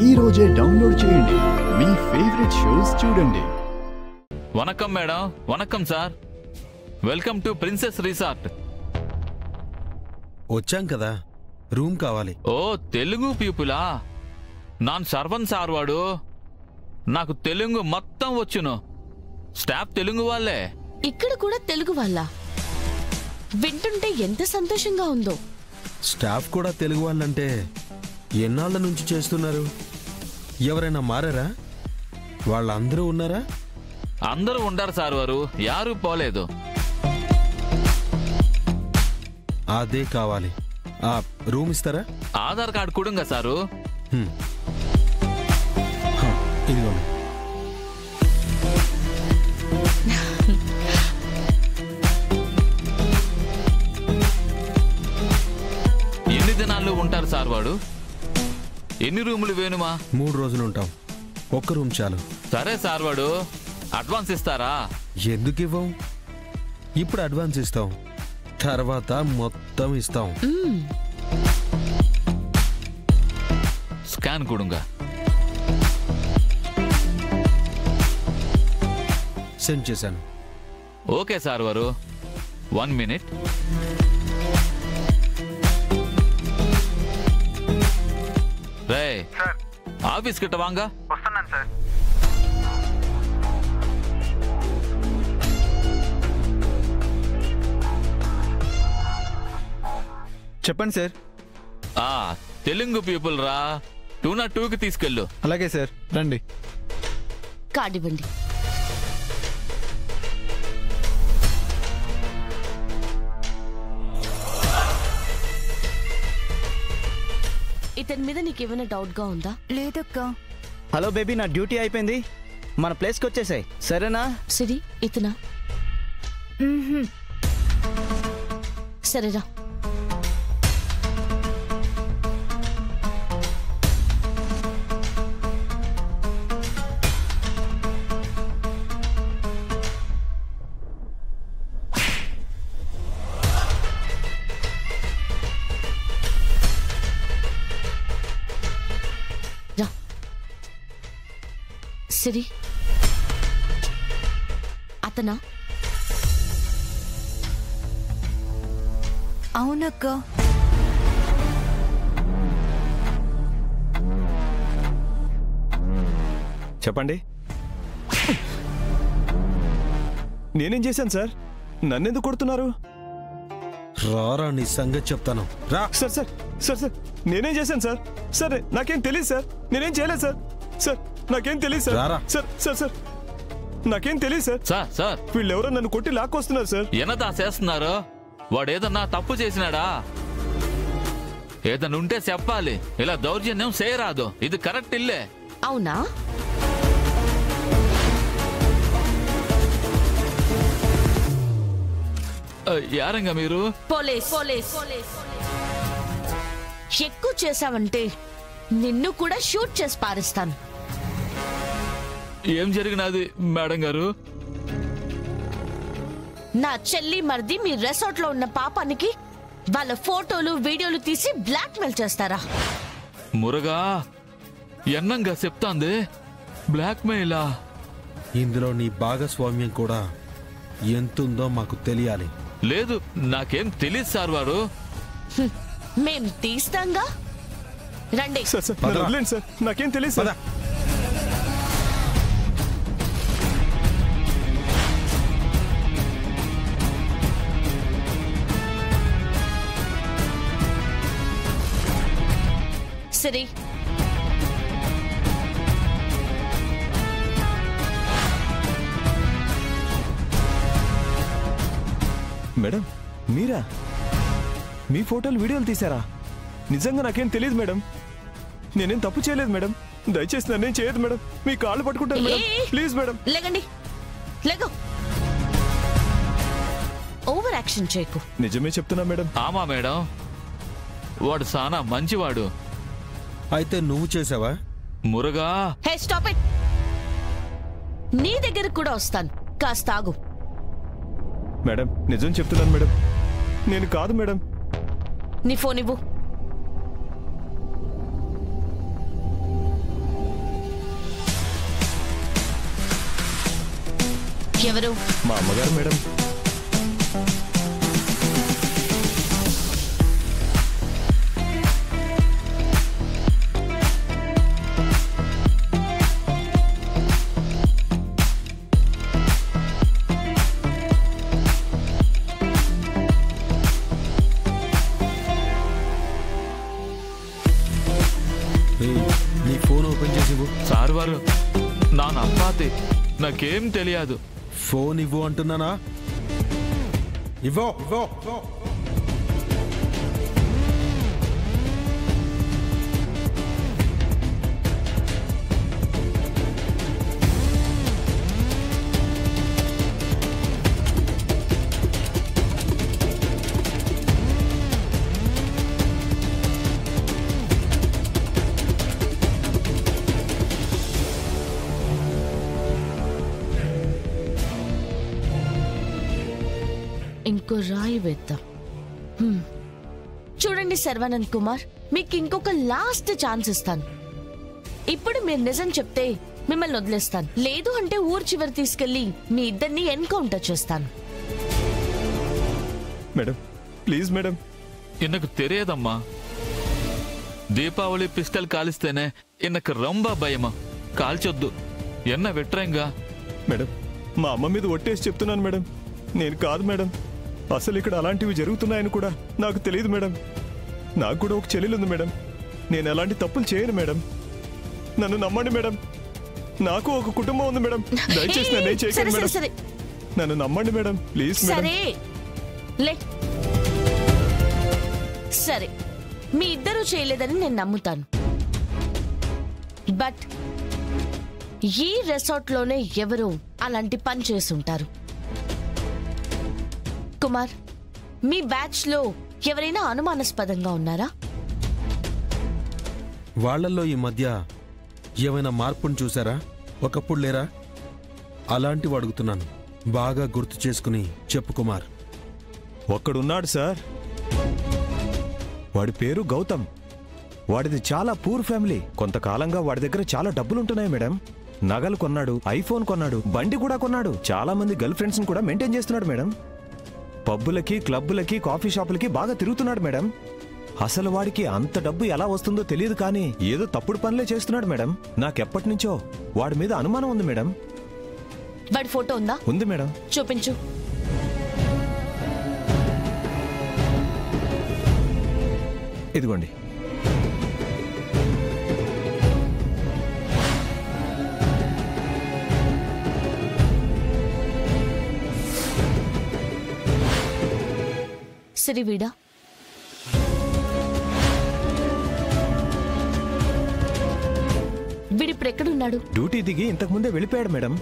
ఈ రోజే డౌన్లోడ్ చేయండి, మీ ఫేవరెట్ షోస్ చూడండి. Vanakkam madam. Vanakkam sir. Welcome to princess resort. వచ్చాం కదా, రూమ్ కావాలి. ఓ తెలుగు పీపులా? నాన్ సర్వన్ సార్ వాడు. నాకు తెలుగు మొత్తం వచ్చును. స్టాఫ్ తెలుగు వాళ్ళే. ఇక్కడ కూడా తెలుగు వాళ్ళ? వింటుంటే ఎంత సంతోషంగా ఉందో. స్టాఫ్ కూడా తెలుగు వాళ్ళంటే ఎన్నాళ్ళ నుంచి చేస్తున్నారు? ఎవరైనా మారారా? వాళ్ళందరూ ఉన్నారా? అందరూ ఉండారు సార్ వారు, యారు పోలేదు. అదే కావాలి. ఆ రూమ్ ఇస్తారా? ఆధార్ కార్డు కూడంగా సారు. ఇదిగోండి. ఎన్ని దినాలు ఉంటారు సార్ వాడు? ఎన్ని రూములు వేణుమా? 3 రోజులు ఉంటాం. ఒక్క రూమ్ చాలు. సరే సార్ వాడు, అడ్వాన్స్ ఇస్తారా? ఎందుకు ఇవ్వం? ఇప్పుడు అడ్వాన్స్ ఇస్తాం, తర్వాత మొత్తం ఇస్తాం. స్కాన్ కూడంగా. సెండ్ చేశాను. ఓకే సార్ వారు, 1 మినిట్. రే ఆఫీస్ కిట్ట వాంగా. వస్తున్నాను సార్. చెప్పండి సార్. తెలుగు పీపుల్ రా, 202కి తీసుకెళ్ళు. అలాగే సార్, రండి. కార్డు ఇవ్వండి. ఇతని మీద నీకేమైనా డౌట్ గా ఉందా? లేదక్కా. హలో బేబీ, నా డ్యూటీ అయిపోయింది, మన ప్లేస్కి వచ్చేసాయి, సరేనా? సిరి, ఇతనా? సరేరా. సిరి, అతనా? అవునక్క. చెప్పండి. నేనేం చేశాను సార్? నన్నెందుకు కొడుతున్నారు? రారా, నీ సంగతి చెప్తాను రా. సార్ సార్ సార్ సార్ నేనేం చేశాను సార్? సరే, నాకేం తెలియదు సార్, నేనేం చేయలేదు సార్. సార్ నాకేం తెలియదు సార్. రారా. సార్ సార్ సార్ నాకేం తెలియదు సార్. సార్ సార్ వీళ్ళెవరో నన్ను కొట్టి లాక్కొస్తున్నారు సార్. ఎనదా చేస్తున్నారు? వాడు ఏదన్నా తప్పు చేసినాడా? ఏదన్నా ఉంటే చెప్పాలి, ఇలా దౌర్జన్యం చేయరాదు. ఇది కరెక్ట్ ఇల్లే. అవునా? యారంగా మీరు? పోలీస్. ఎక్కువ చేశావంటే నిన్ను కూడా షూట్ చేసి పారేస్తాను. ఏం జరిగినది మేడం గారు? నా చెల్లి మరిది మీ రెసార్ట్ లో ఉన్న పాపానికి వాళ్ళ ఫోటోలు వీడియోలు తీసి బ్లాక్ మెయిల్ చేస్తారా? మురగా ఎన్నంగా చెప్తాంది. బ్లాక్ మెయిలా? ఇందులో నీ భాగస్వామ్యం కూడా ఎంతుందో మాకు తెలియాలి. లేదు, నాకేం తెలియదు సార్ వారు. మేం తీస్తాంగా, రండి. సార్ సార్ నన్ను వదిలేండి సార్, నాకేం తెలియదు సార్. సిరి, మేడం మీరా? మీ ఫోటోలు వీడియోలు తీసారా? నిజంగా నాకేం తెలియదు మేడం, నేనేం తప్పు చేయలేదు మేడం, దయచేసి నన్నేం చేయదు మేడం, మీ కాళ్ళు పట్టుకుంటాను మేడం, ప్లీజ్ మేడం. లేగండి, లేగో. ఓవర్ యాక్షన్ చేయకు. నిజమే చెప్తున్నా మేడం. ఆమా మేడం, వాడు సానా మంచివాడు. అయితే నువ్వు చేసావా? మురగా. హే, స్టాప్ ఇట్. నీ దగ్గరకు కూడా వస్తాను, కాస్త ఆగు. మేడం నిజం చెప్తున్నాను మేడం, నేను కాదు మేడం. నీ ఫోన్ ఇవ్వు. ఎవరు? మా అమ్మగారు మేడం. నీ ఫోన్ ఓపెన్ చేసి ఇవ్వు. సార్ వారు నాన్ అప్పాతి, నాకేం తెలియదు. ఫోన్ ఇవ్వు అంటున్నానా? ఇవ్వో ఇవ్వో. ఇంకో రాయి వేద్దాం. చూడండి శర్వానంద్ కుమార్, మీకు ఇంకొక లాస్ట్ ఛాన్స్ ఇస్తాను. ఇప్పుడు మీరు నిజం చెప్తే మిమ్మల్ని వదిలేస్తాను, లేదు అంటే ఊరు చివరి తీసుకెళ్లి మీ ఇద్దరిని ఎన్కౌంటర్ చేస్తాను. Madam please madam. எனக்கு తెలియదమ్మా. దీపావళి పిస్టల్ కాలిస్తేనే எனக்கு ரொம்ப భయమా. కాల్చొద్దు, ఎన్న విట్రంగా. మేడం మా అమ్మ మీద ఒట్టేసి చెప్తున్నాను మేడం, నేను కాదు మేడం. అసలు ఇక్కడ అలాంటివి జరుగుతున్నాయని కూడా నాకు తెలియదు మేడం. నాకు కూడా ఒక చెల్లెలు ఉంది మేడం. నేను ఎలాంటి తప్పులు చేయను మేడం. నన్ను నమ్మండి మేడం. నాకు ఒక కుటుంబం ఉంది మేడం. దయచేసి నన్ను ఏం చేయకండి మేడం. సరే నన్ను నమ్మండి మేడం ప్లీజ్ మేడం. సరే లే, సరే మీ ఇద్దరూ చేయలేదని నేను నమ్ముతాను. బట్ ఈ రిసార్ట్ లోనే ఎవరో అలాంటి పని చేసుంటారు. కుమార్, మీ బ్యాచ్ లో ఎవరైనా అనుమానాస్పదంగా ఉన్నారా? వాళ్లలో ఈ మధ్య ఏమైనా మార్పును చూసారా? ఒకప్పుడు లేరా? అలాంటివి అడుగుతున్నాను. బాగా గుర్తు చేసుకుని చెప్పు కుమార్. ఒక్కడున్నాడు సార్, వాడి పేరు గౌతమ్. వాడిది చాలా పూర్ ఫ్యామిలీ. కొంతకాలంగా వాడి దగ్గర చాలా డబ్బులుంటున్నాయి మేడం. నగలు కొన్నాడు, ఐఫోన్ కొన్నాడు, బండి కూడా కొన్నాడు. చాలా మంది గర్ల్ ఫ్రెండ్స్ కూడా మెయింటైన్ చేస్తున్నాడు మేడం. పబ్బులకి, క్లబ్బులకి, కాఫీ షాపులకి బాగా తిరుగుతున్నాడు మేడం. అసలు వాడికి అంత డబ్బు ఎలా వస్తుందో తెలియదు, కానీ ఏదో తప్పుడు పనులే చేస్తున్నాడు మేడం. నాకెప్పటి నుంచో వాడి మీద అనుమానం ఉంది మేడం. వాడి ఫోటో ఉందా? ఉంది మేడం. చూపించు. ఇదిగోండి. సిరివీడా? వీడిప్పుడు ఎక్కడున్నాడు? డ్యూటీ దిగి ఇంతకు ముందే వెళ్ళిపోయాడు మేడం.